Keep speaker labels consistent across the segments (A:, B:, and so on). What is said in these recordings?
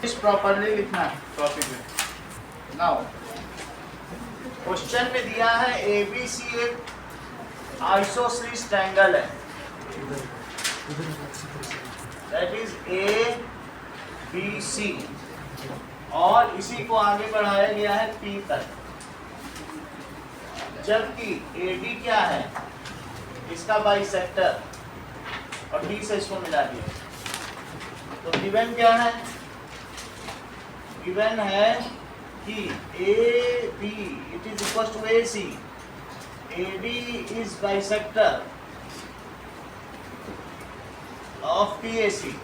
A: इस प्रॉपर्ली लिखना है कॉपी पे। नाउ क्वेश्चन में दिया है एबीसी एक आइसोसेलेस ट्रायंगल है, that is A B C, और इसी को आगे बढ़ाया गया है पी तक, जबकि एडी क्या है, इसका बाइसेक्टर, और डी से इसको मिला दिया। तो गिवन क्या है, गिवन है कि A B it is equal to A C, A D is bisector of P A C,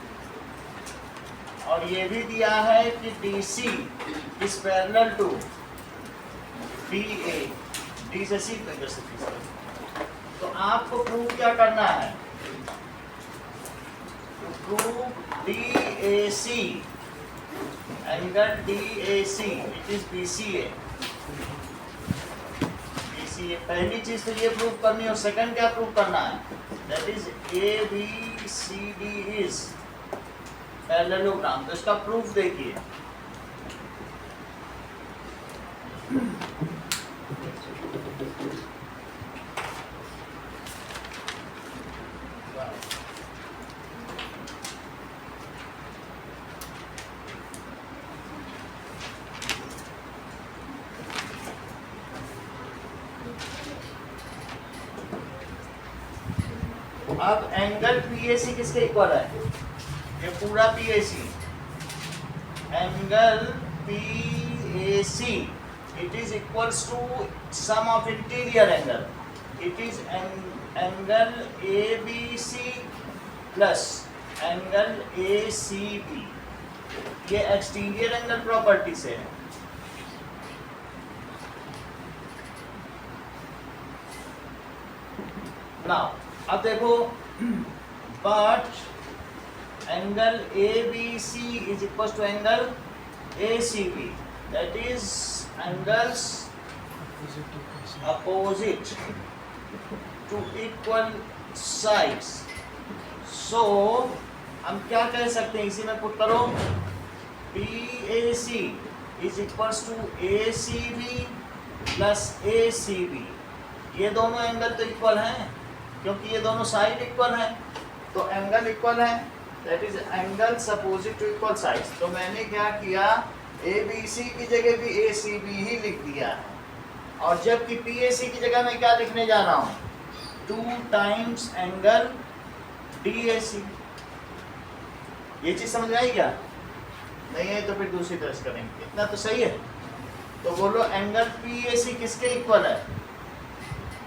A: और ये भी दिया है कि D C is parallel to B A, D से सी पे। तो आपको प्रूव क्या करना है, to prove DAC, angle DAC, it is BCA, BCA पहली चीज तो ये प्रूव करनी है, और सेकंड क्या प्रूव करना है, that is ABCD is parallelogram. तो इसका प्रूफ देखिए, अब एंगल PAC किसके इक्वल है, ये पूरा PAC, angle PAC it is equals to sum of interior angle, it is angle ABC plus angle ACB, ये एक्सटीरियर एंगल प्रॉपर्टी से है। नाउ अब देखो, but angle ABC is equal to angle ACB, that is angles opposite to equal sides. So हम क्या कह सकते हैं, इसी में पुट करो, PAC is equal to ACB plus ACB, ये दोनों एंगल तो इक्वल हैं क्योंकि ये दोनों साइड इक्वल हैं, तो एंगल इक्वल है, that is angles opposite to equal sides. तो मैंने क्या किया, ABC की जगह भी ACB ही लिख दिया है, और जबकि PAC की जगह मैं क्या लिखने जा रहा हूँ, 2 टाइम्स एंगल DAC। ये चीज समझ में आई क्या, नहीं है तो फिर दूसरी तरह से करेंगे, इतना तो सही है। तो बोलो एंगल PAC किसके इक्वल है,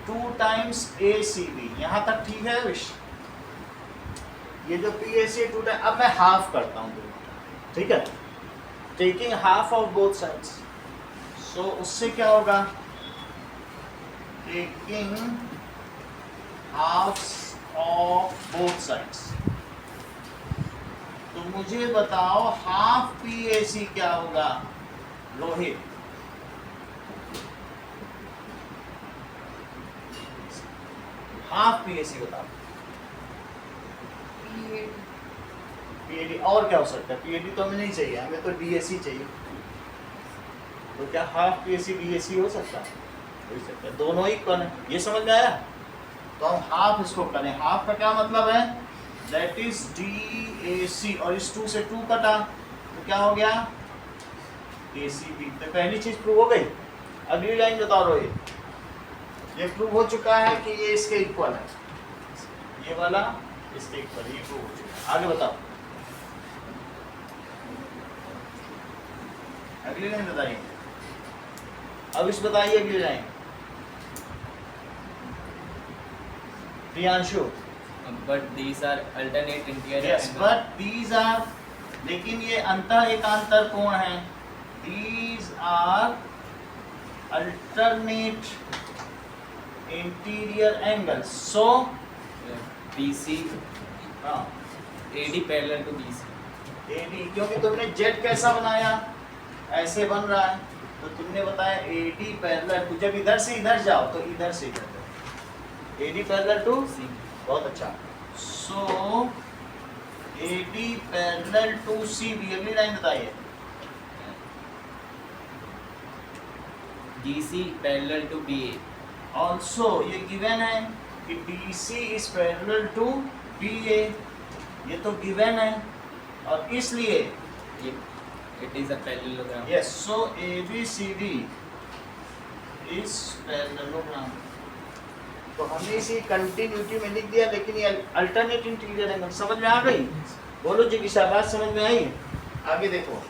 A: 2 टाइम्स ACB, यहाँ तक ठीक है विश, ये जो PAC 2 टाइम, अब मैं हाफ करता हूँ, ठीक है, taking half of both sides. So उससे क्या होगा, taking half of both sides. तो मुझे बताओ हाफ PAC क्या होगा, रोहित, हाफ PAC बताओ। PAD और क्या हो सकता है, PAD तो हमें नहीं चाहिए, हमें तो DAC चाहिए। तो क्या हाफ PAC DAC हो सकता है, हो सकता है, दोनों इक्वल है, ये समझ में आया। तो हम हाफ इसको करें, हाफ का क्या मतलब है, दैट इज DAC, और इस 2 से 2 कटा तो क्या हो गया, ACB। तो पहली चीज प्रूव हो गई। अगली लाइन बताओ रोहित, ये प्रूव हो चुका है कि ये इसके इक्वल है, ये वाला इसके इक्वल है, ये प्रूव हो चुका है। आगे बताओ, अगली लाइन बताइए, अब इस बताइए अगली line, Priyanshu.
B: But these are alternate interior
A: Yes,
B: angle.
A: but these are, लेकिन ये अंतर एकांतर कोण है, these are alternate interior angles. So
B: BC
A: हाँ,
B: AD parallel to BC.
A: AD, क्योंकि तुमने Z कैसा बनाया, ऐसे बन रहा है, तो तुमने बताया AD पैरेलल टू, जब इधर से इधर जाओ तो इधर से इधर जाओ, AD पैरेलल टू
B: C.
A: बहुत अच्छा। So AD parallel to CB, अगली लाइन बताइए।
B: DC parallel to BA.
A: Also ये गिवन है कि DC is parallel to BA, ये तो गिवन है, और इसलिए
B: It is a parallelogram.
A: Yes, so ABCD is parallelogram. तो हमने इसी कंटिन्यूटी में लिख दिया, लेकिन ये अल्टरनेट इंटीरियर एंगल समझ में आ गई? बोलो जी की शाबाश, समझ में आई? आगे देखो,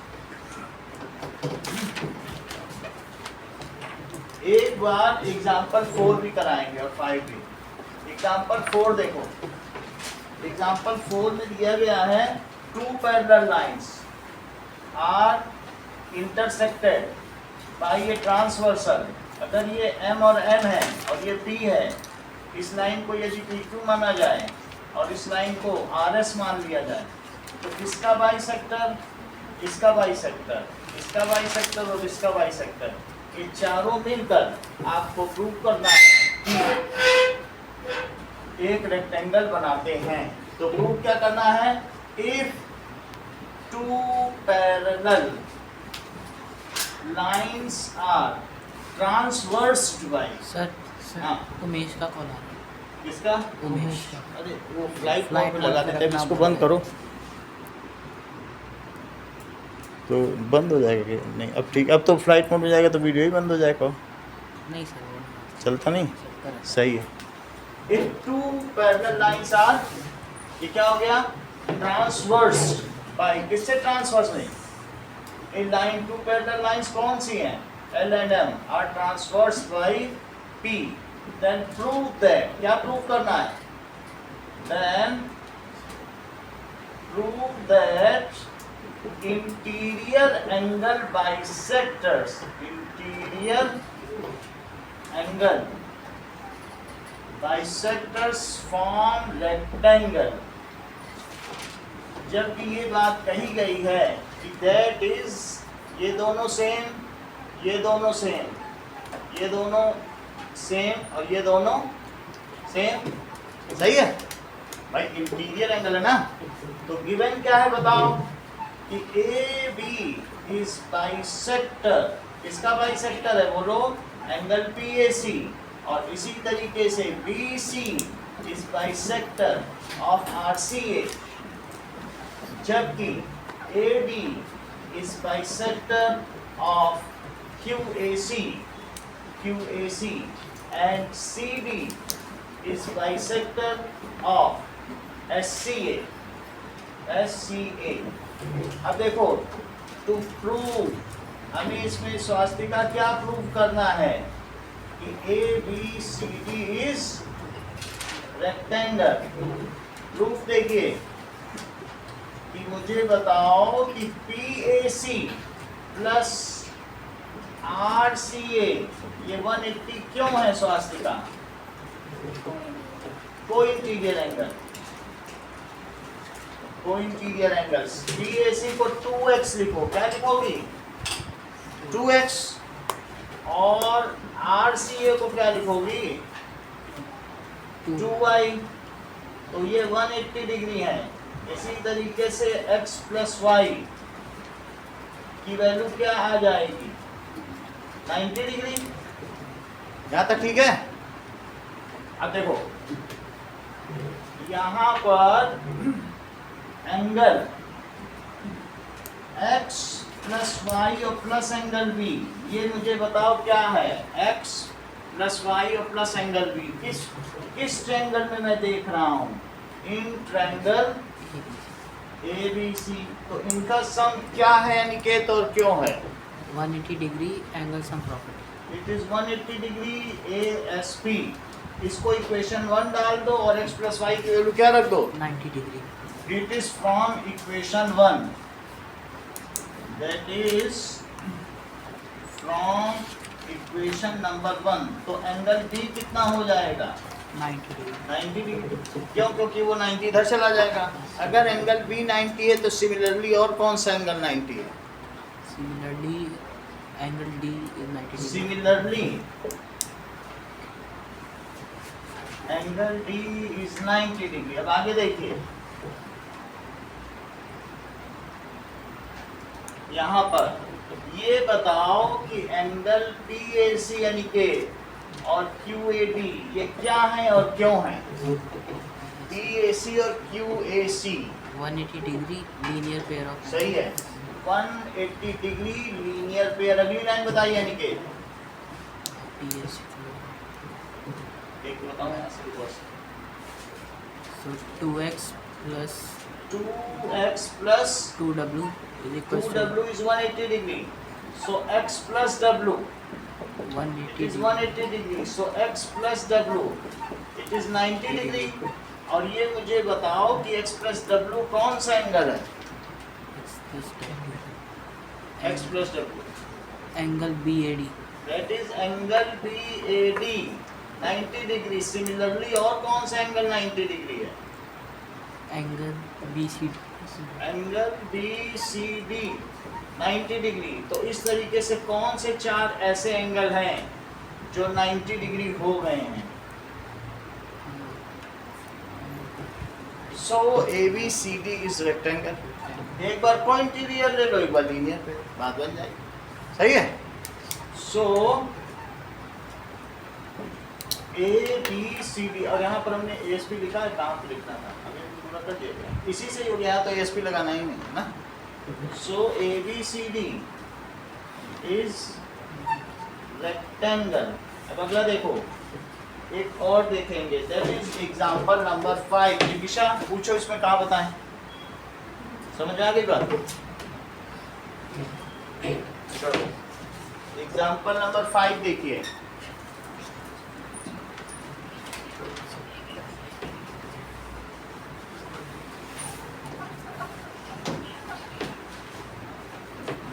A: एक बार एग्जाम्पल 4 भी कराएंगे और 5 भी। एग्जाम्पल 4 देखो, एग्जाम्पल 4 में दिया गया है two parallel lines are intersected by a transversal. अगर ये M और N है और ये P है, इस लाइन को यदि PQ माना जाए और इस लाइन को RS मान लिया जाए, तो इसका बाइसेक्टर, इसका बाइसेक्टर, इसका बाइसेक्टर और इसका बाइसेक्टर, ये चारों मिलकर आपको प्रूव करना है कि एक रेक्टेंगल बनाते हैं। तो प्रूव क्या करना है? If two parallel lines are transversed by,
C: sir
A: हाँ।
C: उमेश का कॉल आ रहा है।
A: किसका?
C: उमेश का।
A: अरे वो फ्लाइट
C: फ्लाइट
A: मोड में लगा
C: मोड पे
A: देते हैं,
C: रखना
A: इसको
C: पड़ता
A: बंद
C: है।
A: करो।
D: तो बंद हो जाएगा कि नहीं? अब ठीक, अब तो फ्लाइट मोड में जाएगा तो वीडियो ही बंद हो जाएगा,
C: नहीं सर, वो नहीं
D: चलता नहीं।
C: चलता रहता।
D: सही है।
A: If two parallel lines are, ये क्या हो गया? ट्रांसवर्स्ड बाय, किससे ट्रांसवर्स नहीं? In line two parallel lines कौन सी हैं? L and M are transversed by P। Then prove that, क्या प्रूव करना है? Then prove that interior angle bisectors, interior angle bisectors form rectangle. जबकि ये बात कही गई है कि दैट इज, ये दोनों सेम, ये दोनों सेम, ये दोनों सेम और ये दोनों सेम, सही है भाई? इंटीरियर एंगल है ना। तो गिवन क्या है बताओ? कि AB इज बाइसेक्टर, किसका बाइसेक्टर है बोलो? Angle PAC। और इसी तरीके से BC is bisector of RCA, जबकि AD is bisector of QAC, QAC, and CD is bisector of SCA, SCA। अब देखो, टू प्रूव, हमें इसमें स्वास्तिका क्या प्रूव करना है? कि ABCD इज रेक्टेंगल। प्रूफ देखिए कि मुझे बताओ कि PAC प्लस RCA ये 180 क्यों है स्वास्तिका? को इंटीरियर एंगल, को इंटीरियर एंगल्स। PAC को 2x लिखो, क्या लिखोगी? 2x। और RCA को क्या लिखोगी? 2y। तो ये 180 डिग्री है। इसी तरीके से x प्लस वाई की वैल्यू क्या आ जाएगी? 90 डिग्री। यहाँ तक ठीक है? अब देखो, यहाँ पर एंगल x प्लस वाई और प्लस एंगल b, ये मुझे बताओ क्या है? x प्लस वाई और प्लस एंगल b किस ट्रायंगल में मैं देख रहा हूँ? In triangle ABC। तो इनका सम क्या है निकेत और क्यों है?
C: 180 degree angle sum property.
A: It is 180 degree ASP। इसको इक्वेशन 1 डाल दो और x प्लस वाई की वैल्यू क्या रख दो?
C: 90 degree.
A: It is from equation 1. That is from equation number 1. तो एंगल B कितना हो जाएगा?
C: 90 डिग्री।
A: 90 डिग्री। क्यों? क्योंकि वो 90 इधर चला जाएगा। अगर एंगल B 90 है तो सिमिलरली और कौन सा एंगल 90 है?
C: Similarly angle D is 90 degree.
A: Similarly angle D is 90 degree. अब आगे देखिए, यहाँ पर ये बताओ कि एंगल PAC यानी के और QAD ये क्या है और क्यों है? PAC और QAC
C: 180 degree linear pair of
A: सही है, 180 डिग्री लीनियर पेयर। अगली लाइन बताइए यानी के
C: PAC।
A: एक बताओ यहाँ से बस।
C: So 2x plus
A: 2x plus
C: 2w is equals to
A: 2w is 180 degree. So x plus w
C: 180
A: is 180 degree. So x plus w it is 90 degree. और ये मुझे बताओ कि x plus w कौन सा एंगल है? x plus w
C: angle BAD
A: that is angle BAD 90 degree. Similarly और कौन सा एंगल 90 डिग्री है?
C: Angle BCD
A: angle BCD 90 degree. तो इस तरीके से कौन से चार ऐसे एंगल हैं जो 90 डिग्री हो गए हैं? सो ABCD इज रेक्टेंगल। एक बार पॉइंटीरियर ले लो, एक बार लीनियर पे, बात बन जाएगी। सही है। सो ABCD और यहाँ पर हमने ASP लिखा है, कहाँ पे लिखना था हमें पूरा कर दिया, इसी से हो गया तो ASP लगाना ही नहीं है ना। सो ABCD इज रेक्टेंगल। अब अगला देखो, एक और देखेंगे, दैट इज एग्जांपल नंबर 5। जिगिशा पूछो इसमें कहाँ बताएं, समझ आ गई बात? चलो एग्जांपल नंबर 5 देखिए।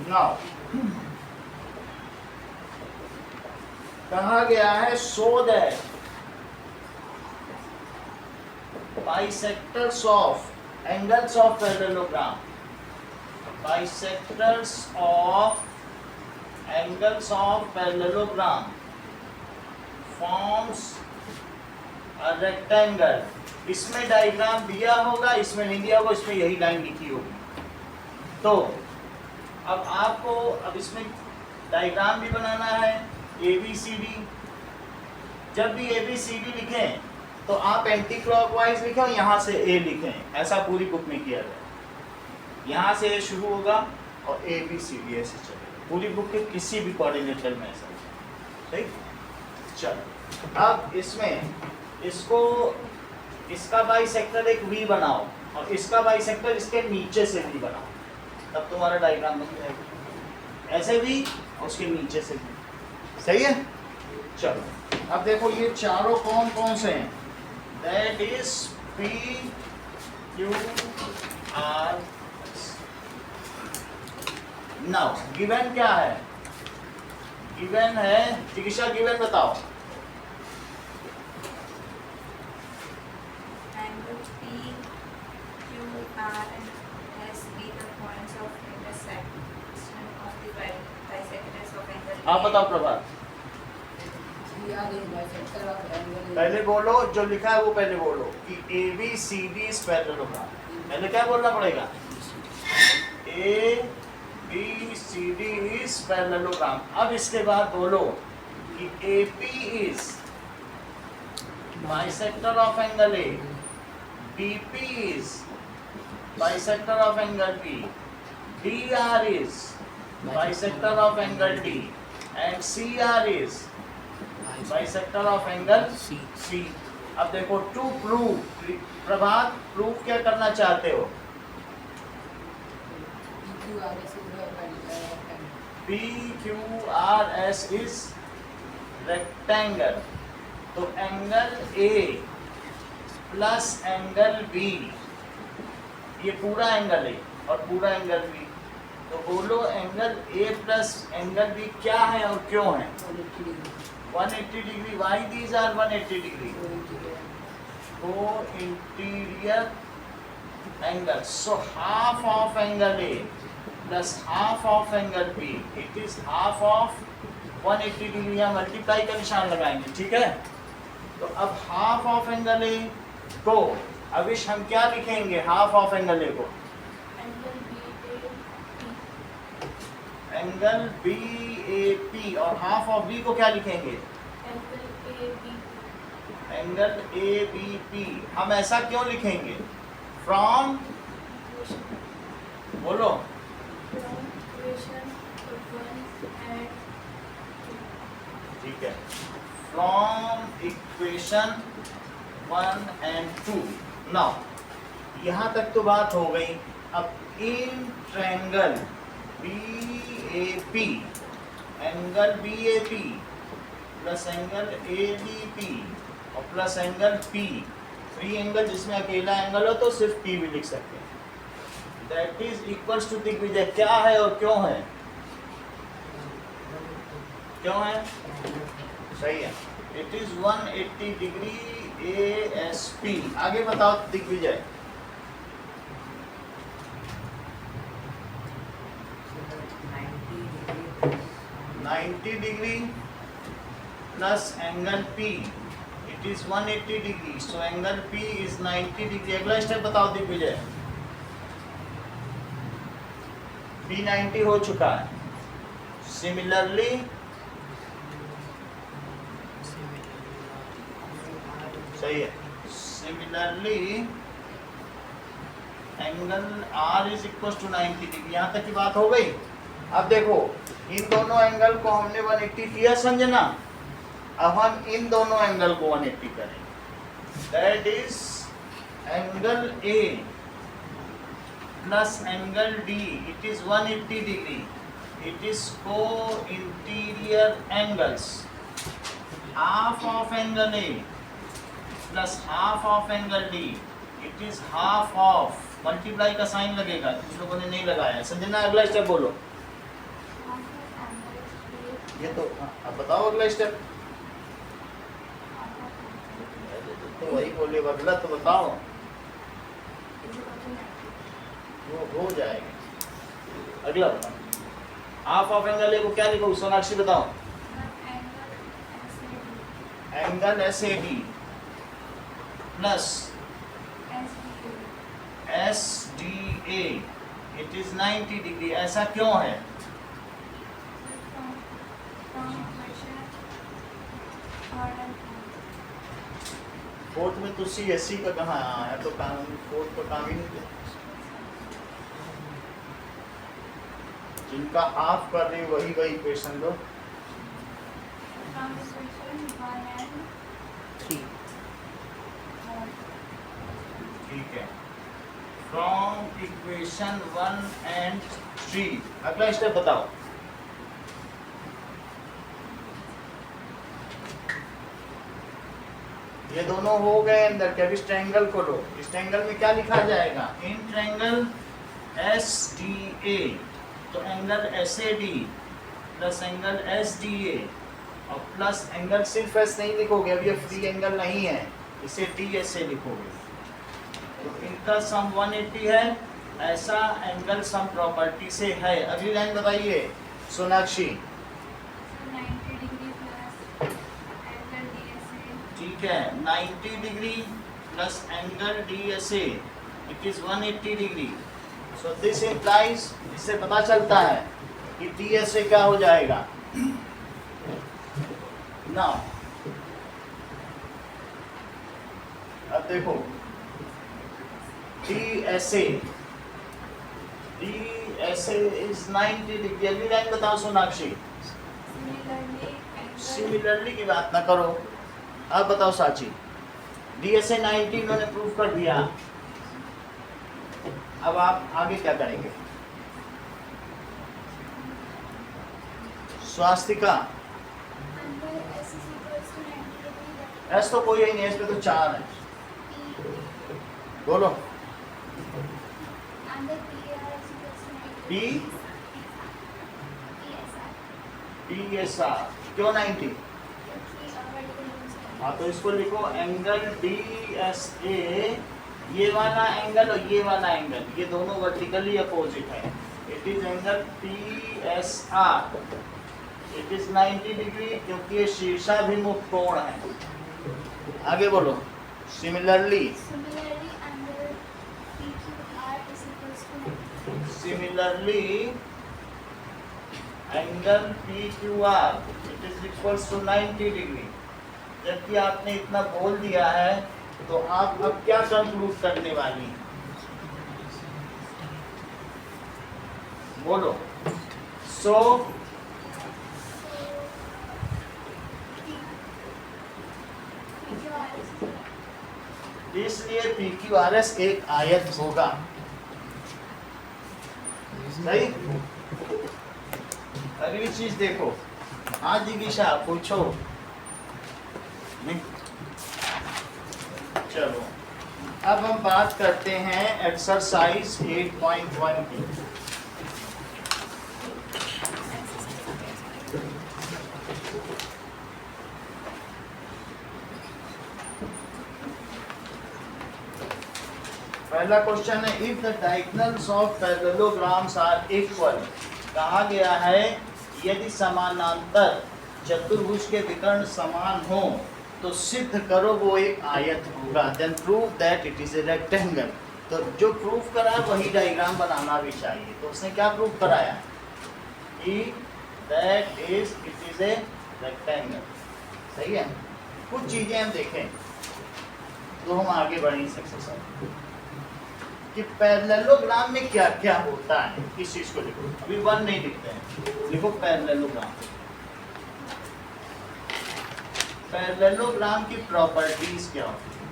A: नाउ कहा गया है so that bisectors of angles of parallelogram, bisectors of angles of parallelogram forms a rectangle. इसमें डायग्राम दिया होगा, इसमें नहीं दिया होगा, इसमें यही लाइन लिखी होगी। तो अब आपको अब इसमें डायग्राम भी बनाना है ABCD। जब भी ABCD लिखें तो आप एंटी क्लॉकवाइज लिखें और यहाँ से A लिखें, ऐसा पूरी बुक में किया जाए। यहाँ से A शुरू होगा और ABCD ऐसे चलेगा पूरी बुक के किसी भी कोऑर्डिनेटर में ऐसा। ठीक, चलो अब इसमें इसको इसका बाइसेक्टर एक V बनाओ और इसका बाइसेक्टर इसके नीचे से V बनाओ, तब तुम्हारा डायग्राम बन जाएगा। ऐसे भी और उसके नीचे से भी। सही है। चलो अब देखो ये चारों कौन कौन से हैं? That is P Q R। Now given क्या है? गिवन है, चिकित्सा गिवन बताओ।
E: Angle P, Q, R and S be the points of intersection of the bisectors of angle
A: आप बताओ प्रभात। पहले बोलो जो लिखा है वो पहले बोलो कि ABCD इज पैरेललोग्राम। पहले क्या बोलना पड़ेगा? ABCD is parallelogram. अब इसके बाद बोलो कि AP is bisector of angle A, BP is bisector of angle B, DR is bisector of angle D and CR is bisector of angle C। अब देखो टू प्रूव, प्रभात प्रूफ क्या करना चाहते हो? PQRS is rectangle. तो angle A plus angle B, ये पूरा angle A और पूरा एंगल B। तो बोलो angle A plus angle B क्या है और क्यों है? 180 degree. Why these are 180 degree? Co-interior angle. So half of angle A plus half of angle B, it is half of 180 degree। यहाँ मल्टीप्लाई का निशान लगाएंगे, ठीक है? तो अब half of angle A को अविश हम क्या लिखेंगे? half of angle A को एंगल BAP और हाफ ऑफ बी को क्या लिखेंगे? Angle ABP। हम ऐसा क्यों लिखेंगे? फ्रॉम, बोलो, ठीक है, फ्रॉम इक्वेशन 1 and 2। नाउ यहाँ तक तो बात हो गई। अब in triangle BAP, angle BAP plus angle ABP और प्लस एंगल P, 3 एंगल जिसमें अकेला एंगल हो तो सिर्फ P भी लिख सकते हैं। That is equals to Digvijay क्या है और क्यों है? क्यों है? सही है, इट इज 180 डिग्री ASP। आगे बताओ Digvijay. 90 degree plus angle P, it is 180 degree, so angle P is 90 degree. अगला स्टेप बताओ दिग्विजय। P 90 हो चुका है। सिमिलरली सही है, similarly angle R is equal to 90 degree. यहाँ तक की बात हो गई। अब देखो इन दोनों एंगल को हमने 180 किया संजना, अब हम इन दोनों एंगल को 180 करेंगे। That is angle A plus angle D, it is 180 degree. It is co interior angles. Half of angle A plus half of angle D, it is half of, multiply का sign लगेगा, कुछ लोगों ने नहीं लगाया। संजना अगला स्टेप बोलो। ये तो अब बताओ अगला स्टेप। तो वही बोले, अगला तो बताओ। वो हो जाएगा। अगला बताओ। हाफ ऑफ एंगल ए को क्या लिखो सोनाक्षी बताओ? Angle SAD plus SDA, it is 90 degree. ऐसा क्यों है? फोर्थ में तो CSC का कहाँ है? तो काम फोर्थ का काम ही नहीं किया। जिनका हाफ कर रही वही इक्वेशन दो।
C: 3
A: ठीक है, फ्रॉम इक्वेशन 1 and 3। अगला स्टेप बताओ। ये दोनों हो गए अंदर के। अब इस ट्रायंगल को लो। इस ट्रायंगल में क्या लिखा जाएगा? इन ट्रायंगल SDA, तो angle SAD plus angle SDA और प्लस एंगल सिर्फ S नहीं लिखोगे, अब ये फ्री एंगल नहीं है, इसे DSA लिखोगे। तो इनका सम 180 है। ऐसा एंगल सम प्रॉपर्टी से है। अगली लाइन बताइए Sonakshi.
E: 90 degree plus angle DSA,
A: ठीक है, 90 degree plus angle DSA, it is 180 degree. So this implies, इससे पता चलता है कि DSA क्या हो जाएगा। नाउ अब देखो DSA इज 90 डिग्री। अगली लाइन बताओ सोनाक्षी। सिमिलरली की बात ना करो, अब बताओ साची। DSA 90 इन्होंने प्रूव कर दिया। अब आप आगे क्या करेंगे? स्वास्तिका, एस तो कोई ही नहीं है, इस पे तो 4 है। बोलो। PSR क्यों 90? हाँ, तो इसको लिखो एंगल DSA, ये वाला एंगल और ये वाला एंगल, ये दोनों वर्टिकली अपोजिट है। It is angle PSR, it is 90 degree, क्योंकि ये शीर्षाभिमुख कोण है। आगे बोलो। Similarly angle P Q R it is equals to 90 degree. जबकि आपने इतना बोल दिया है तो आप अब क्या कंक्लूड करने वाली हैं? बोलो। सो इसलिए पी क्यू आर एस एक आयत होगा। सही। अगली चीज देखो। हाँ जिगीशा पूछो। नहीं चलो अब हम बात करते हैं एक्सरसाइज 8.1 की। पहला क्वेश्चन है if the diagonals of parallelograms are equal. कहा गया है यदि समानांतर चतुर्भुज के विकर्ण समान हो तो सिद्ध करो वो एक आयत होगा। Then prove that it is a rectangle. तो जो प्रूफ करा वही डायग्राम बनाना भी चाहिए। तो उसने क्या प्रूफ कराया कि that is it is a rectangle. सही है। कुछ चीजें हम देखें तो हम आगे बढ़ नहीं सकते सर कि पैरेललोग्राम में क्या क्या होता है। इस चीज को लिखो। अभी वन नहीं लिखते हैं, लिखो पैरेललोग्राम। पैरेललोग्राम की प्रॉपर्टीज क्या होती है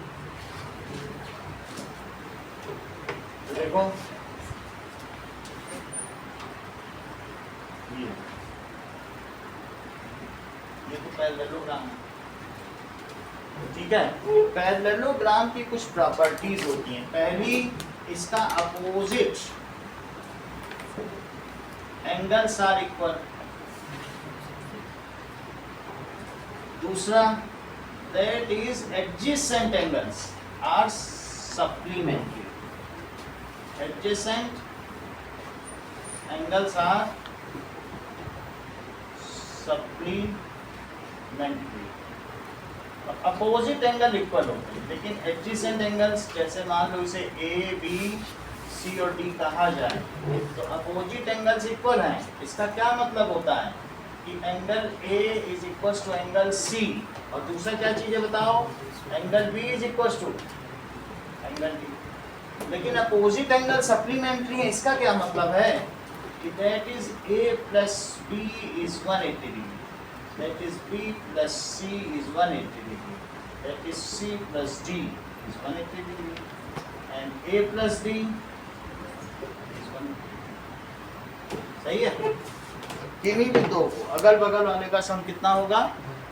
A: तो देखो ये तो पैरेललोग्राम है। ठीक है। पैरेललोग्राम की कुछ प्रॉपर्टीज होती हैं। पहली इसका अपोजिट एंगल्स आर इक्वल। दूसरा that is adjacent angles are supplementary. Adjacent angles are supplementary. Opposite angle equal होते हैं लेकिन एडजेसेंट एंगल्स जैसे मान लो इसे ए बी सी और डी कहा जाए तो अपोजिट एंगल्स इक्वल हैं। इसका क्या मतलब होता है कि angle A is equal to angle C और दूसरा क्या चीज़ है बताओ angle B is equal to angle D. लेकिन अपोजिट एंगल सप्लीमेंट्री है। इसका क्या मतलब है कि that is A plus B is 180 degree. That is B plus C is 180 degree. That is C plus D is 180 degree. And A plus D is 180. सही है। किन्हीं भी दो अगल बगल वाले का सम कितना होगा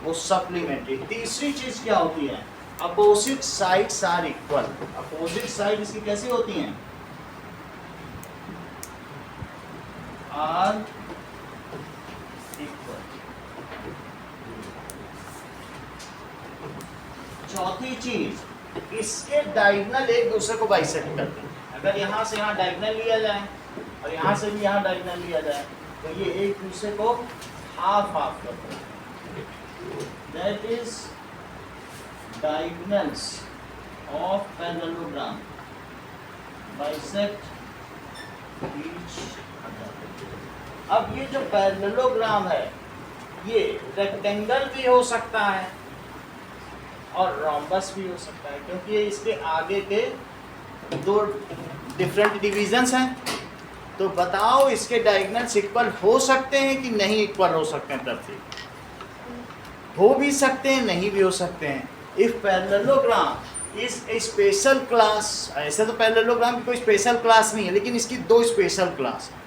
A: वो सप्लीमेंट्री। तीसरी चीज क्या होती है opposite sides are equal. Opposite side इसकी कैसी होती हैं आर इक्वल। चौथी चीज इसके डायगोनल एक दूसरे को बाइसेक्ट करते हैं। अगर यहाँ से यहाँ डायगोनल लिया जाए और यहाँ से भी यहाँ डायगोनल लिया जाए तो ये एक दूसरे को हाफ हाफ करते हैं। That is diagonals of parallelogram bisect each other. अब ये जो पैरेललोग्राम है ये रेक्टेंगल भी हो सकता है और रोम्बस भी हो सकता है क्योंकि ये इसके आगे के दो डिफरेंट डिविजन्स हैं। तो बताओ इसके डायगोनल्स इक्वल हो सकते हैं कि नहीं इक्वल हो सकते हैं। तब से हो भी सकते हैं नहीं भी हो सकते हैं। If parallelogram is a special class. ऐसे तो पैरेललोग्राम की कोई स्पेशल क्लास नहीं है लेकिन इसकी दो स्पेशल क्लास है।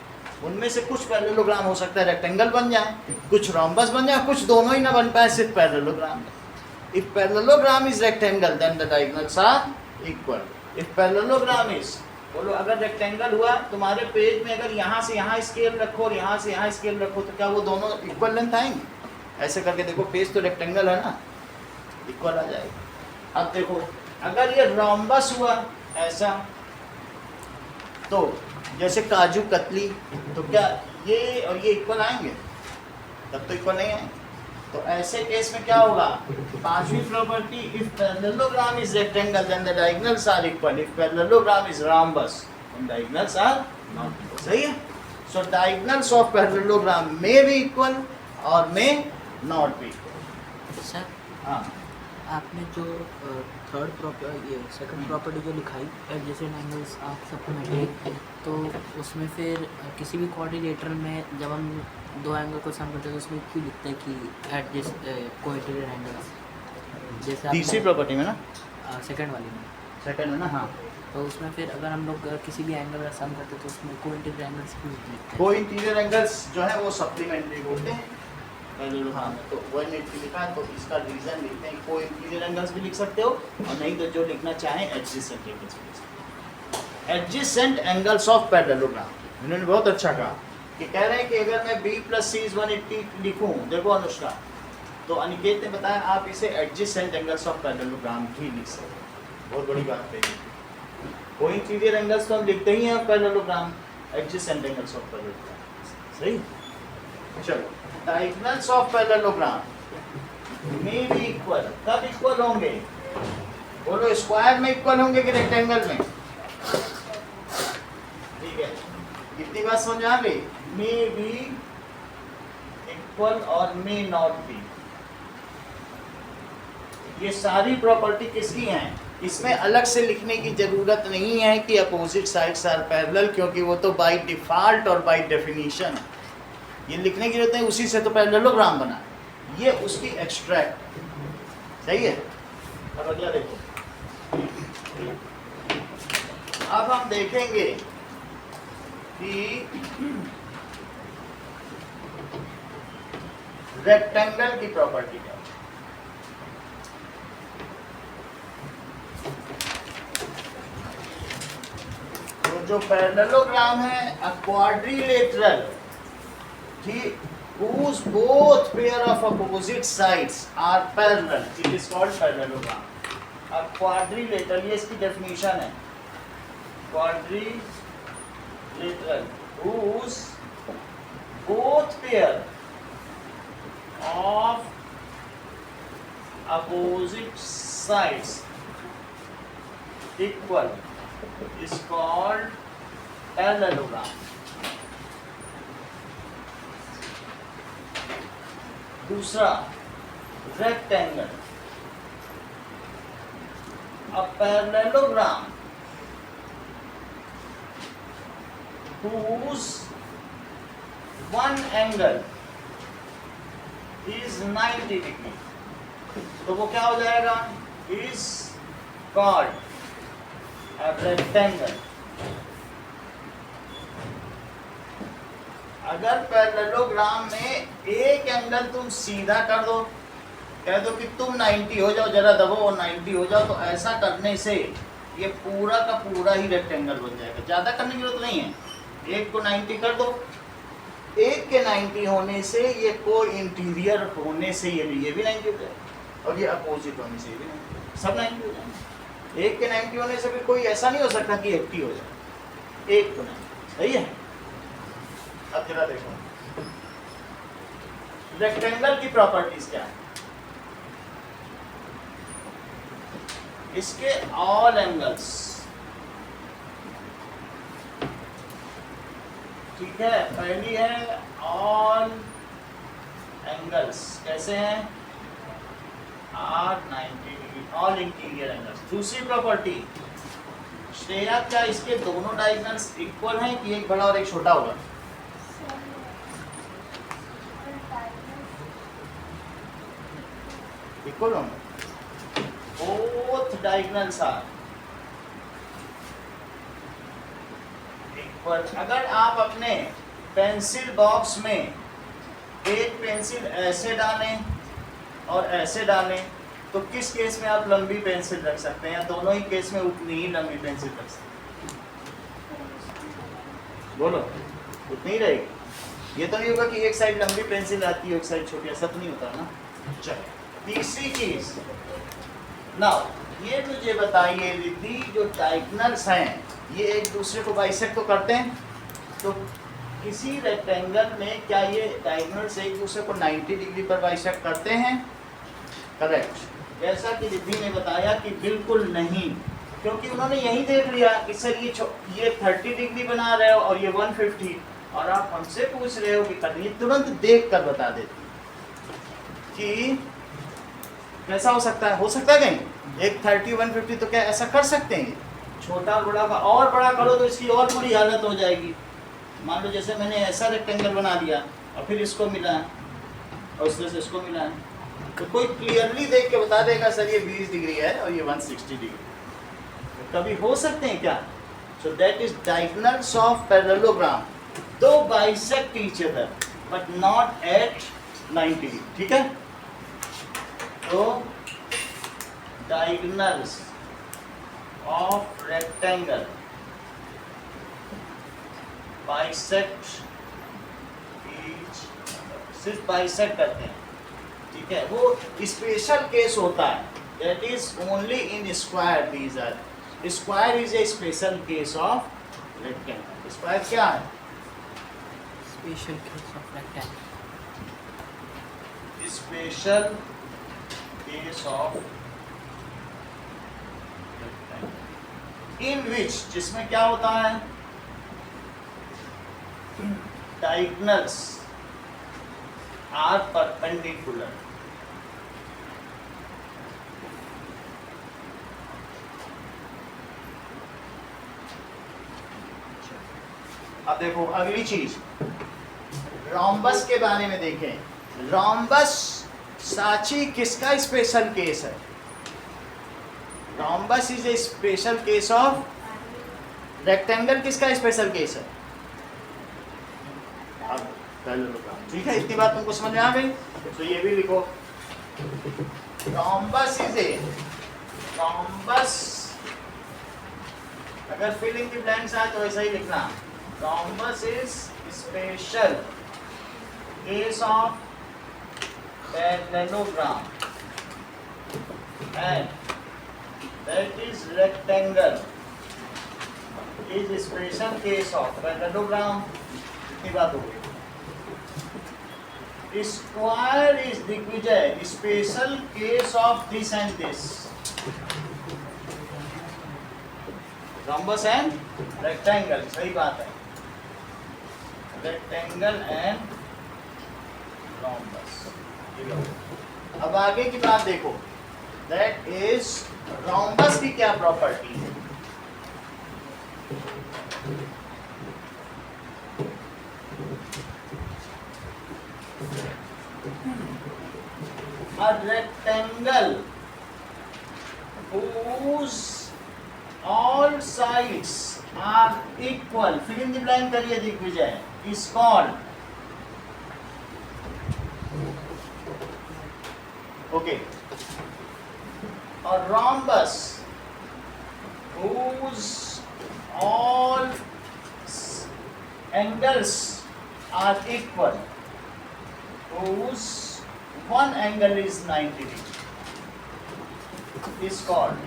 A: उनमें से कुछ पैरेललोग्राम हो सकता है रेक्टेंगल बन जाए कुछ रोम्बस बन जाए कुछ दोनों ही ना बन पाए सिर्फ parallelogram. If parallelogram is rectangle, then the diagonals are equal. If parallelogram is बोलो अगर रेक्टेंगल हुआ तुम्हारे पेज में अगर यहाँ से यहाँ स्केल रखो और यहाँ से यहाँ स्केल रखो तो क्या वो दोनों इक्वल लेंथ आएंगे? ऐसे करके देखो पेज तो रेक्टेंगल है ना इक्वल आ जाएगा। अब देखो अगर ये रोम्बस हुआ ऐसा तो जैसे काजू कतली तो क्या ये और ये इक्वल आएंगे? तब तो इक्वल नहीं आएंगे। तो ऐसे केस में क्या होगा पांचवी property if parallelogram is rectangle then the diagonals are equal. If parallelogram is rhombus then diagonals are not equal. सही है। So diagonals of parallelogram may be equal or may not be equal.
C: Sir
A: हाँ
C: आपने जो ये second property जो लिखाई adjacent angles of supplementary, तो उसमें फिर किसी भी कोऑर्डिनेटर में जब हम दो एंगल को सम करते हैं तो उसमें क्यों लिखते हैं कि एडजस्ट कोइंसिडेंट एंगल्स, जैसे
A: तीसरी प्रॉपर्टी में ना,
C: सेकंड वाली में,
A: सेकंड में ना, हाँ
C: तो उसमें फिर अगर हम लोग किसी भी एंगल का सम करते हैं तो उसमें कोइंसिडेंट एंगल्स क्यों लिखते हैं?
A: को इंटीरियर एंगल्स जो है वो सप्लीमेंट्री होते हैं पैरेललोग्राम में, तो 180 लिखा है तो इसका रीजन लिखते हैं, को इंटीरियर एंगल्स भी लिख सकते हो और नहीं तो जो लिखना चाहें एडजेसेंट एंगल्स भी लिख सकते हो। एडजेसेंट एंगल्स ऑफ पैरेललोग्राम, इन्होंने बहुत अच्छा कहा कि कह रहे हैं कि अगर मैं B + C = 180 लिखूं, देखो अनुष्का, तो अनिकेत ने बताया आप इसे एडजेसेंट एंगल्स ऑफ पैरेललोग्राम भी लिख सकते हो, बहुत बड़ी बात है। को इंटीरियर एंगल्स तो हम लिखते ही हैं parallelogram, adjacent angles of parallelogram, सही। चलो डायगोनल्स ऑफ पैरेललोग्राम में भी इक्वल, कब इक्वल होंगे बोलो, स्क्वायर में इक्वल होंगे कि रेक्टेंगल में? ठीक है, कितनी बात समझ आ गई? मे बी इक्वल और मे नॉट बी, ये सारी प्रॉपर्टी किसकी हैं? इसमें अलग से लिखने की जरूरत नहीं है कि अपोजिट साइड्स आर पैरेलल, क्योंकि वो तो बाय डिफॉल्ट और बाय डेफिनेशन है, ये लिखने की जरूरत नहीं, उसी से तो पैरेललोग्राम बना, ये उसकी एक्सट्रैक्ट, सही है। अब अगला देखो, अब हम देखेंगे कि रेक्टेंगल की प्रॉपर्टी क्या है। तो जो पैरेललोग्राम है अ क्वाड्रिलेटरल, ठीक, whose both pair of opposite sides are parallel, it is called parallelogram. A quadrilateral, ये इसकी definition है, quadrilateral whose both pair of opposite sides equal is called parallelogram. दूसरा rectangle, a parallelogram whose one angle is 90 degree, तो वो क्या हो जाएगा? is called a rectangle. अगर पैरेललोग्राम में एक एंगल तुम सीधा कर दो, कह दो कि तुम 90 हो जाओ, जरा दबो और 90 हो जाओ, तो ऐसा करने से ये पूरा का पूरा ही रेक्टेंगल बन जाएगा, ज़्यादा करने की जरूरत नहीं है। एक को 90 कर दो, एक के 90 होने से ये को इंटीरियर होने से ये भी 90 हो जाएगा, और ये अपोजिट होने से ये भी 90, सब 90 हो जाएंगे। एक के 90 होने से फिर कोई ऐसा नहीं हो सकता कि 80 हो जाए, एक को 90, सही है। अब जरा देखो रेक्टेंगल की प्रॉपर्टीज क्या है। इसके ऑल एंगल्स, ठीक है, पहली है ऑल एंगल्स, कैसे हैं? Are 90 degree, all interior angles. दूसरी प्रॉपर्टी श्रेया, क्या इसके दोनों डायगोनल्स इक्वल हैं कि एक बड़ा और एक छोटा होगा? इक्वल होंगे, बोथ डायगोनल्स आर इक्वल। अगर आप अपने पेंसिल बॉक्स में एक पेंसिल ऐसे डालें और ऐसे डालें, तो किस केस में आप लंबी पेंसिल रख सकते हैं, या दोनों ही केस में उतनी ही लंबी पेंसिल रख सकते हैं? बोलो, उतनी ही रहेगी। ये तो नहीं होगा कि एक साइड लंबी पेंसिल आती है एक साइड छोटी, ऐसा तो नहीं होता ना। चलो तीसरी चीज, नाउ ये मुझे बताइए रिद्धि, जो डायगोनल्स हैं ये एक दूसरे को बाइसेक्ट तो करते हैं, तो किसी रेक्टेंगल में क्या ये डायगोनल्स एक दूसरे को 90 डिग्री पर बाइसेक्ट करते हैं? करेक्ट। जैसा कि रिद्धि ने बताया कि बिल्कुल नहीं, क्योंकि उन्होंने यही देख लिया कि सर ये 30 डिग्री बना रहे हो और ये 150, और आप हमसे पूछ रहे हो कि करनी, तुरंत देख कर बता देती कि कैसा हो सकता है। हो सकता है कहीं एक 30 150 तो क्या ऐसा कर सकते हैं? छोटा बड़ा का और बड़ा करो तो इसकी और बुरी हालत हो जाएगी। मान लो जैसे मैंने ऐसा रेक्टेंगल बना दिया और फिर इसको मिला और उसमें से इसको मिला, तो कोई क्लियरली देख के बता देगा सर ये 20 डिग्री है और ये 160 डिग्री। तो कभी हो सकते हैं क्या? So that is diagonals of parallelogram, do bisect each other but not at 90 degree. ठीक है, तो diagonals of rectangle bisect each, सिर्फ बाइसेक्ट करते हैं। ठीक है, वो स्पेशल केस होता है, that is only in square. These are square is a special case of rectangle. Square क्या है?
C: Special case of rectangle.
A: Special case of in which, जिसमें क्या होता है? Diagonals are perpendicular. अब देखो अगली चीज, रोम्बस के बारे में देखें। रोम्बस साची किसका स्पेशल केस है? Rhombus is a special case of rectangle. किसका स्पेशल केस है? अब ठीक है, इतनी बात तुमको समझ में आ गई? तो ये भी लिखो, रोम्बस इज ए, रोम्बस अगर फिल इन द ब्लैंक्स आए तो ऐसा ही लिखना, rhombus is special case of parallelogram and that is rectangle is special case of parallelogram। कितनी बात हो गई? Square is Digvijay special case of this and this। rhombus and rectangle, सही बात है, rectangle and rhombus। अब आगे की बात देखो, दैट इज रोम्बस की क्या प्रॉपर्टी है? A rectangle whose all sides are equal, fill in the blank करिए Digvijay, is called, okay, a rhombus whose all angles are equal, whose one angle is 90 degree, is called,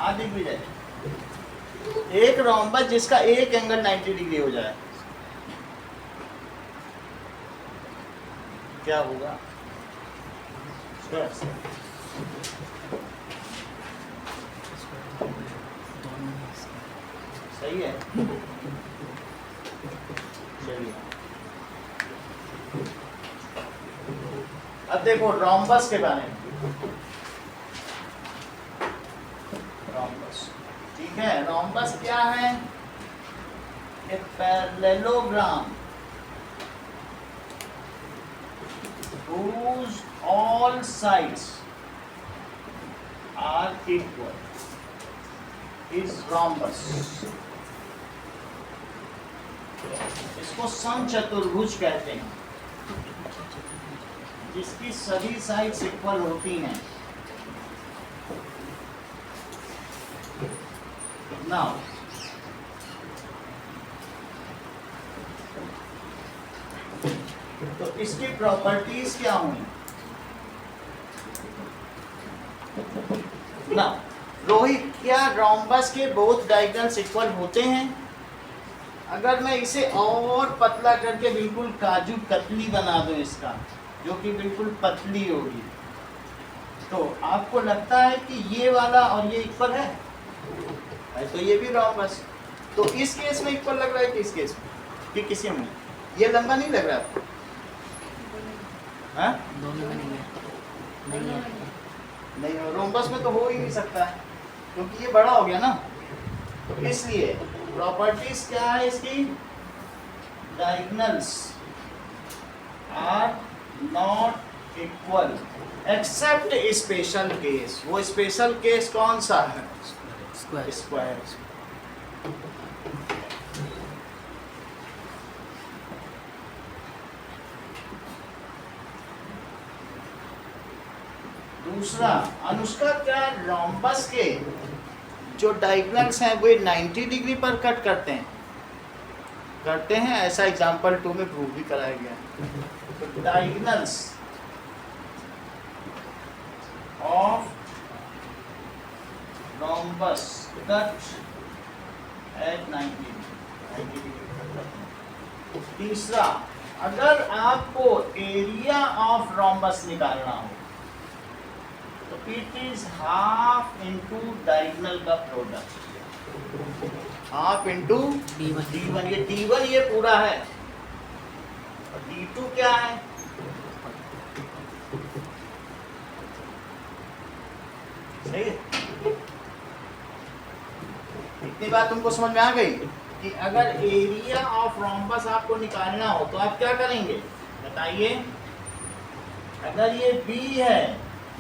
A: आदि विजय, एक rhombus जिसका एक angle 90 degree हो जाए क्या होगा? सही है, चलिए अब देखो रोम्बस के बारे में। रोम्बस, ठीक है, रोम्बस क्या है? एक parallelogram whose all sides are equal is rhombus। इसको समचतुर्भुज कहते हैं, जिसकी सभी साइड्स इक्वल होती हैं। नाउ तो इसकी प्रॉपर्टीज क्या हुई? ना रोहित, क्या रोम्बस के बोथ डायगोनल्स इक्वल होते हैं? अगर मैं इसे और पतला करके बिल्कुल काजू कतली बना दूं इसका, जो कि बिल्कुल पतली होगी, तो आपको लगता है कि ये वाला और ये इक्वल है? तो ये भी रोम्बस, तो इस केस में इक्वल लग रहा है कि इस केस में? कि किसी में ये लंबा नहीं लग रहा आपको? हाँ?
C: दोनों में नहीं है, नहीं है।
A: नहीं, रोम्बस में तो हो ही नहीं सकता है क्योंकि ये बड़ा हो गया ना, तो इसलिए प्रॉपर्टीज क्या है इसकी? Diagonals are not equal except special case. वो स्पेशल केस कौन सा है?
C: स्क्वायर।
A: स्क्वायर। दूसरा, अनुष्का, क्या रोम्बस के जो डायगोनल्स हैं वो 90 डिग्री पर कट करते हैं? करते हैं, ऐसा एग्जांपल 2 में प्रूव भी कराया गया है। तो diagonals of rhombus cut at 90 degree. तीसरा, अगर आपको एरिया ऑफ रोम्बस निकालना हो तो it is half into diagonal का प्रोडक्ट, हाफ इंटू D1। ये D1 ये पूरा है और D2 क्या है? सही है? इतनी बात तुमको समझ में आ गई कि अगर एरिया ऑफ रोम्बस आपको निकालना हो तो आप क्या करेंगे बताइए? अगर ये B है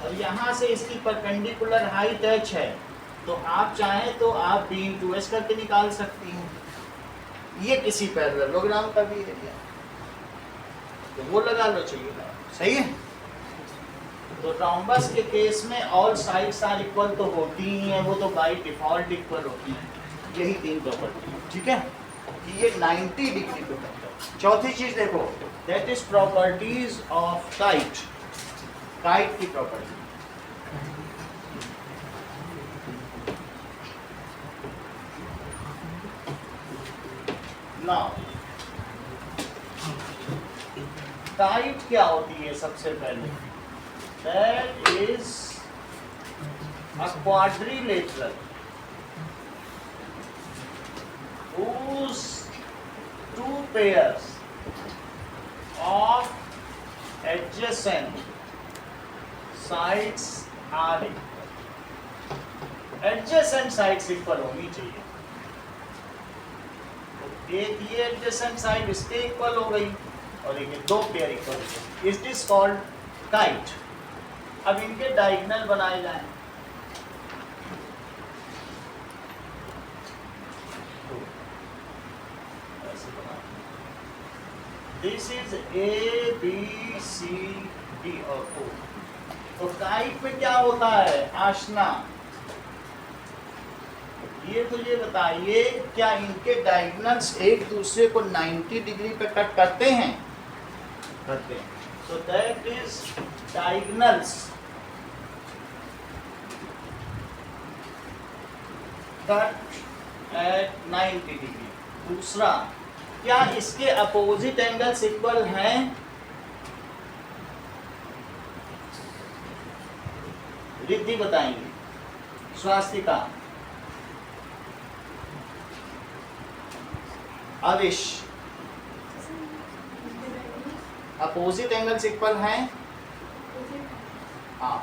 A: और यहाँ से इसकी परपेंडिकुलर हाइट h है तो आप चाहें तो आप B into S करके निकाल सकती हैं। ये किसी पैरेललोग्राम का भी एरिया तो वो लगा लो, चाहिए सही है। तो रोम्बस के केस में ऑल साइड्स आर इक्वल तो होती ही हैं, वो तो बाय डिफॉल्ट इक्वल होती हैं। यही 3 प्रॉपर्टी, ठीक है, कि ये 90 डिग्री पे बनता है। चौथी चीज देखो, that is properties of kite. Kite की प्रॉपर्टी, नाउ काइट क्या होती है? सबसे पहले that is a quadrilateral whose 2 pairs of adjacent sides are equal। adjacent sides equal होनी चाहिए। तो एक ये adjacent side इसके इक्वल हो गई और एक 2 पेयर इक्वल हो गई। It is called kite. अब इनके डायगोनल बनाए जाएं। This is A B C D और O। तो काइट में क्या होता है? आशना, ये मुझे बताइए, क्या इनके डायगोनल्स एक दूसरे को 90 डिग्री पे कट करते हैं? करते हैं। So that is diagonals cut at 90 degree. दूसरा, क्या इसके अपोजिट एंगल्स इक्वल हैं? रिद्धि बताएंगे, Swastika, Avish, opposite angles equal हैं? हाँ,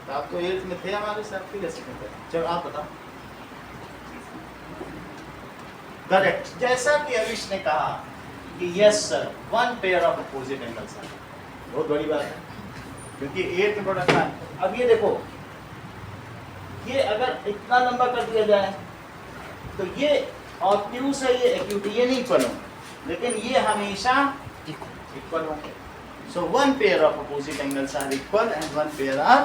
A: आप तो 8th में थे हमारे साथ, फिर कैसे कहते हैं? चलो आप बताओ। करेक्ट, जैसा कि अविश ने कहा कि yes sir, 1 pair of opposite angles है। बहुत बड़ी बात है क्योंकि 8th में प्रोडक्ट है। अब ये देखो, ये अगर इतना लंबा कर दिया जाए तो ये ऑब्ट्यूस है, ये एक्यूट, ये नहीं इक्वल होंगे, लेकिन ये हमेशा इक्वल होंगे। So 1 pair of opposite angles are equal and 1 pair are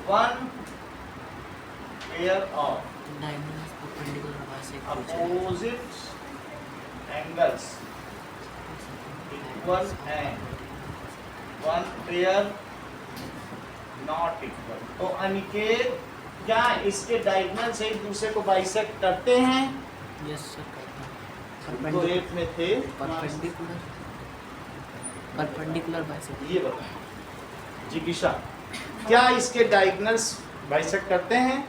A: 1 pair of opposite angles equal and 1 pair not equal। तो अनिकेत, क्या इसके डायगोनल से एक दूसरे को बाइसेक्ट करते हैं?
C: यस सर, करते हैं।
A: तो 8th में थे
C: परपेंडिकुलर बाइसेक्ट।
A: ये बताओ जिज्ञासा, क्या इसके डायगोनल्स बाइसेक्ट करते हैं?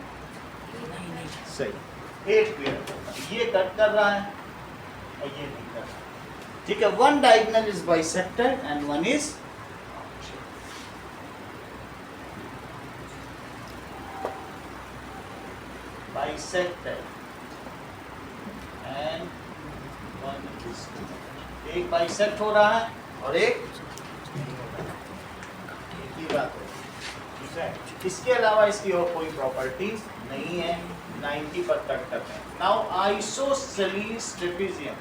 C: नहीं।
A: सही, 8 पेयर करता है। ये कट कर रहा है और ये नहीं कर रहा है। ठीक है, one diagonal is bisected and one is bisected and one is, एक बाइसेक्ट हो रहा है और एक ही बात हो, ठीक है। इसके अलावा इसकी और कोई प्रॉपर्टीज नहीं है, 90 पर कट करते हैं। नाउ आइसोसेलेस ट्रेपेजियम,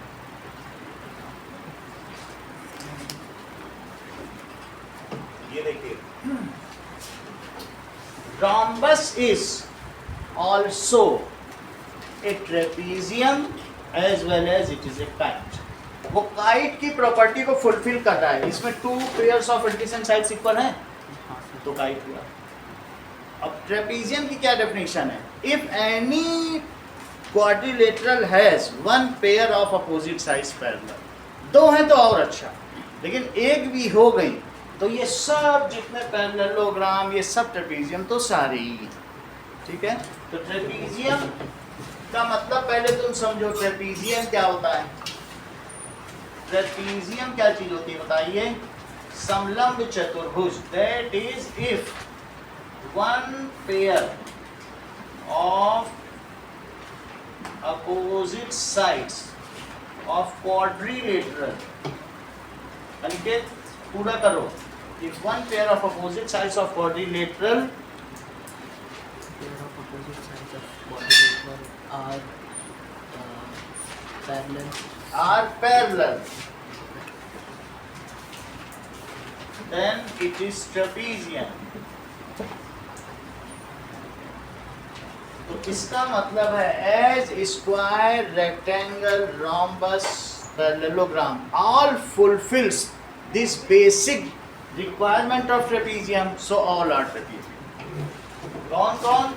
A: ये देखिए, rhombus is also a trapezium as well as it is a kite. वो काइट की प्रॉपर्टी को फुलफिल कर रहा है। इसमें 2 pairs of adjacent sides equal हैं तो काइट हुआ। अब ट्रेपेजियम की क्या डेफिनेशन है? If any quadrilateral has 1 pair of opposite sides parallel, 2 हैं तो और अच्छा, लेकिन एक भी हो गई तो ये सब जितने पैरेललोग्राम ये सब ट्रेपेजियम तो सारे ही, ठीक है। तो ट्रेपेजियम का मतलब पहले तुम समझो, ट्रेपेजियम क्या होता है। ट्रेपेजियम क्या चीज होती है बताइए? समलंब चतुर्भुज, that is if 1 pair of opposite sides of quadrilateral, Aniket पूरा करो, if 1 pair of opposite sides of quadrilateral
C: pair of opposite sides of quadrilateral are parallel,
A: then it is trapezium. तो इसका मतलब है as square, rectangle, rhombus, parallelogram all fulfills this basic requirement of trapezium, so all are trapezium. कौन कौन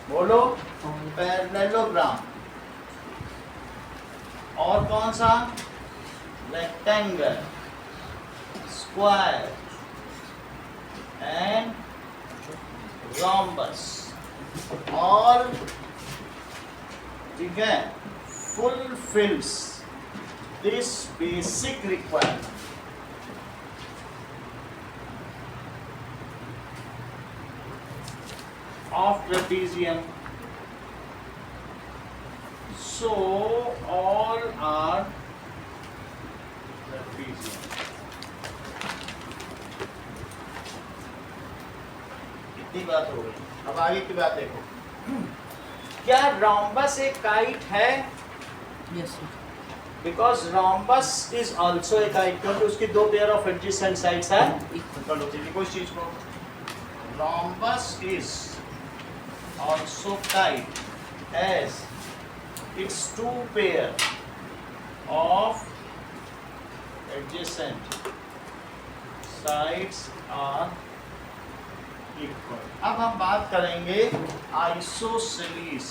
A: बोलो? Parallelogram, और कौन सा? Rectangle, square and rhombus, all, ठीक है, fulfills this basic requirement. Of trapezium, so all are trapezium. इतनी बात हो गई। अब आगे की बात देखो, क्या rhombus एक काइट है?
C: yes sir.
A: Because rhombus is also a kite, क्योंकि उसकी 2 पेयर ऑफ एडजेसेंट साइड्स हैं
C: Equal.
A: चलो चलिए कोई चीज को, rhombus is also kite as its 2 pair of adjacent sides are equal. अब हम बात करेंगे isosceles.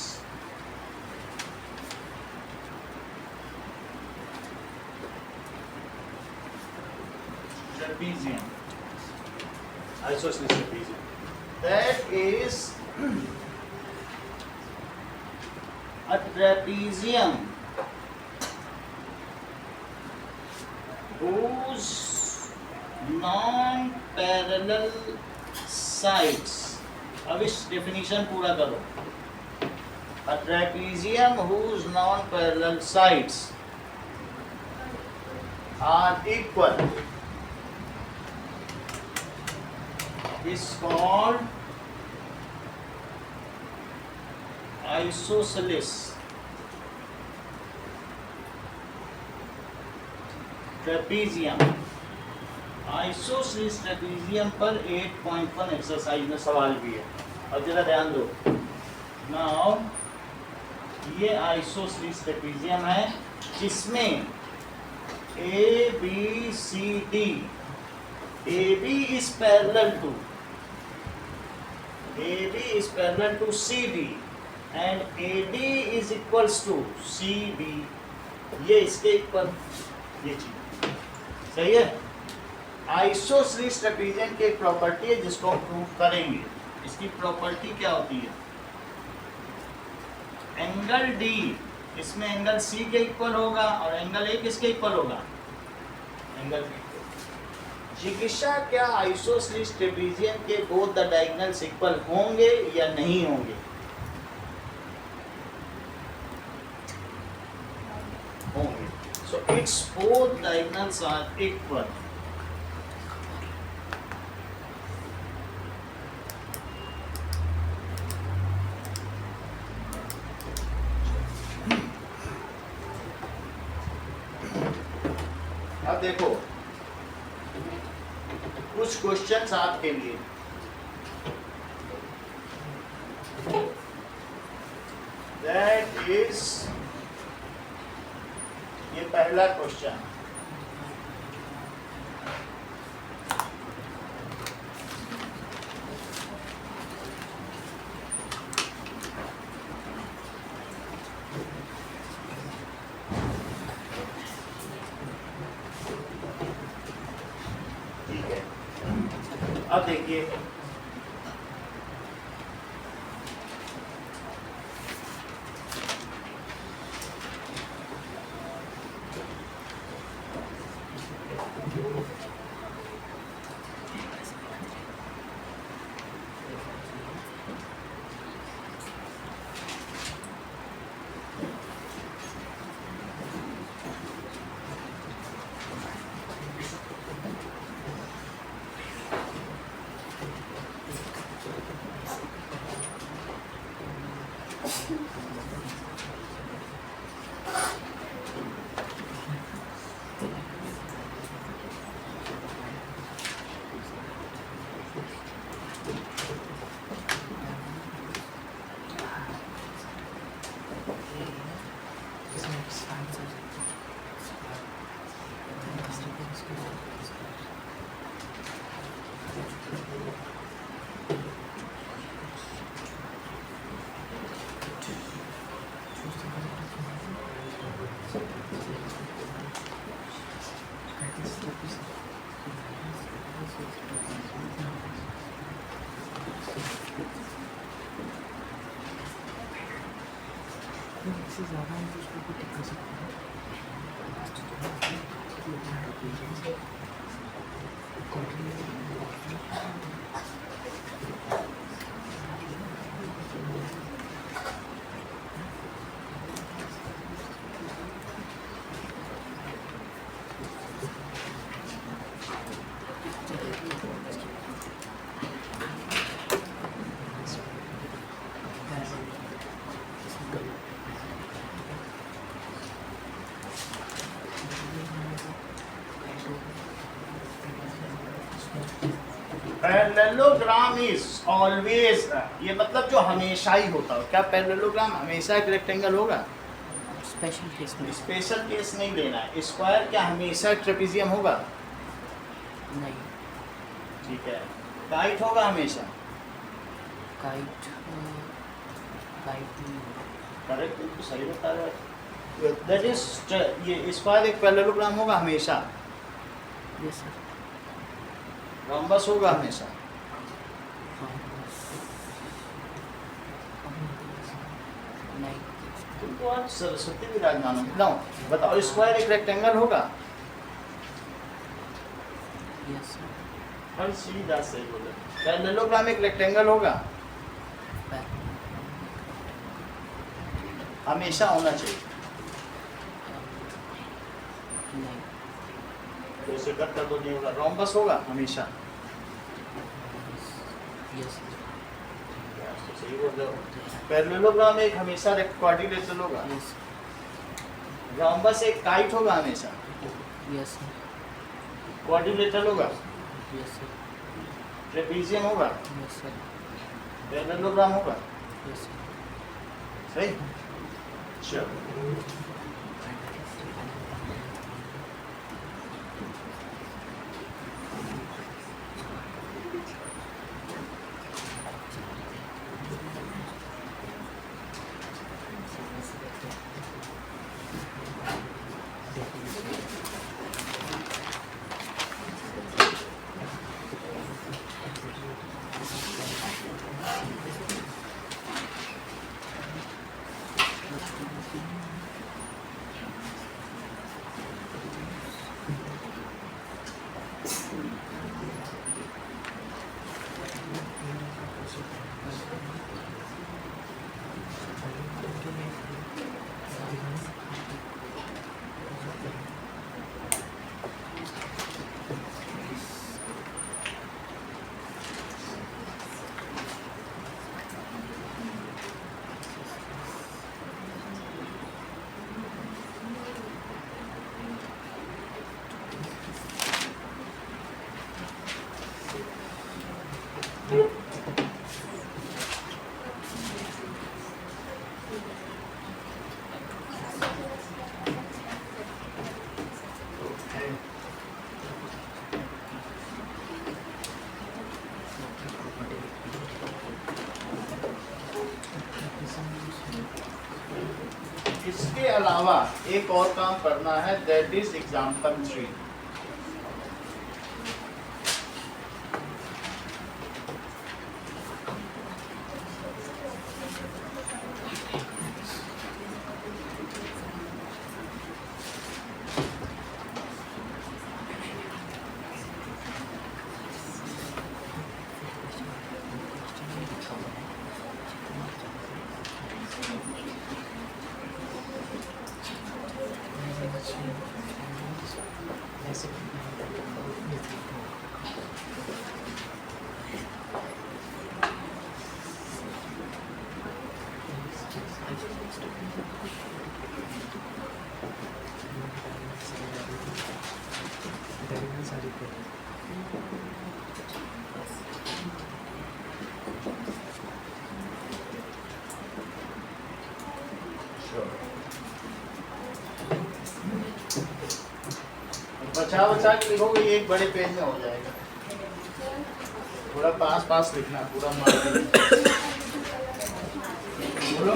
A: Trapezium, isosceles trapezium, that is a trapezium whose non-parallel sides, अब इस definition पूरा करो, a trapezium whose non-parallel sides are equal is called isosceles trapezium. Isosceles trapezium पर 8.1 exercise में सवाल भी है, अब जरा ध्यान दो। नाउ ये आइसोसेलेस ट्रेपेजियम है जिसमें A B C D, A B is parallel to C D and A D is equals to C B, ये इसके इक्वल, ये चीज सही है। आइसोसेलेस ट्रेपेजियम की एक प्रॉपर्टी है जिसको हम प्रूव करेंगे। इसकी प्रॉपर्टी क्या होती है? एंगल डी इसमें एंगल सी के इक्वल होगा और एंगल ए किसके इक्वल होगा, एंगल बी के। जिज्ञासा क्या आइसोसेलेस ट्रेपेजियम के बोथ द डायगोनल्स इक्वल होंगे या नहीं होंगे? होंगे। So it's both diagonals are equal. अब देखो कुछ क्वेश्चंस आपके लिए। दैट इज, ये पहला क्वेश्चन। ठीक है, अब देखिए
C: इससे ज़्यादा हम उसको भी टिक कर सकते हैं।
A: पैरेललोग्राम इज ऑलवेज, ये मतलब जो हमेशा ही होता है। क्या पैरेललोग्राम हमेशा एक रेक्टेंगल होगा?
C: स्पेशल केस में
A: स्पेशल केस नहीं लेना है। स्क्वायर क्या हमेशा ट्रेपेजियम होगा?
C: नहीं,
A: ठीक है। काइट होगा हमेशा?
C: काइट काइट नहीं होगा।
A: करेक्ट, बिल्कुल सही बता रहे हो। दैट इज, ये स्क्वायर एक पैरेललोग्राम होगा हमेशा।
C: Yes sir.
A: रोम्बस होगा हमेशा।
C: नहीं,
A: तुमको आज सरस्वती विराजमान होगी। लो बताओ, स्क्वायर एक रेक्टेंगल होगा?
C: Yes sir.
A: हर सीधा सही बोले। पैरेललोग्राम एक रेक्टेंगल होगा? हमेशा होना चाहिए।
C: नहीं,
A: तो इसे कट कर दो, नहीं होगा। रोम्बस होगा हमेशा?
C: यस
A: तो सही बोल रहे हो। पैरेललोग्राम एक हमेशा क्वाड्रिलेटरल होगा?
C: यस
A: रोम्बस एक काइट होगा हमेशा?
C: Yes sir.
A: क्वाड्रिलेटरल होगा?
C: Yes sir.
A: ट्रेपेजियम होगा?
C: Yes sir.
A: पैरेललोग्राम होगा?
C: Yes sir.
A: सही। चलो अब एक और काम करना है, दैट इज एग्जाम्पल 3। बचा बचा के लिखोगे, ये एक बड़े पेज में हो जाएगा। थोड़ा पास पास लिखना, पूरा मार बोलो।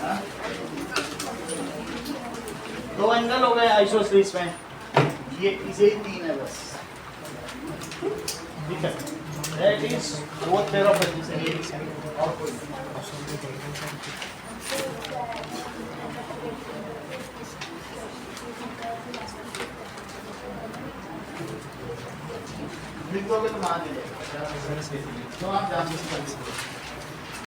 A: हाँ? 2 एंगल हो गए आइसोसेलेस में, ये इसे ही 3 है बस, ठीक है। That is both pair of adjacent, और कोई लिख दोगे तो मान लीजिए तो आप जान सकते हैं।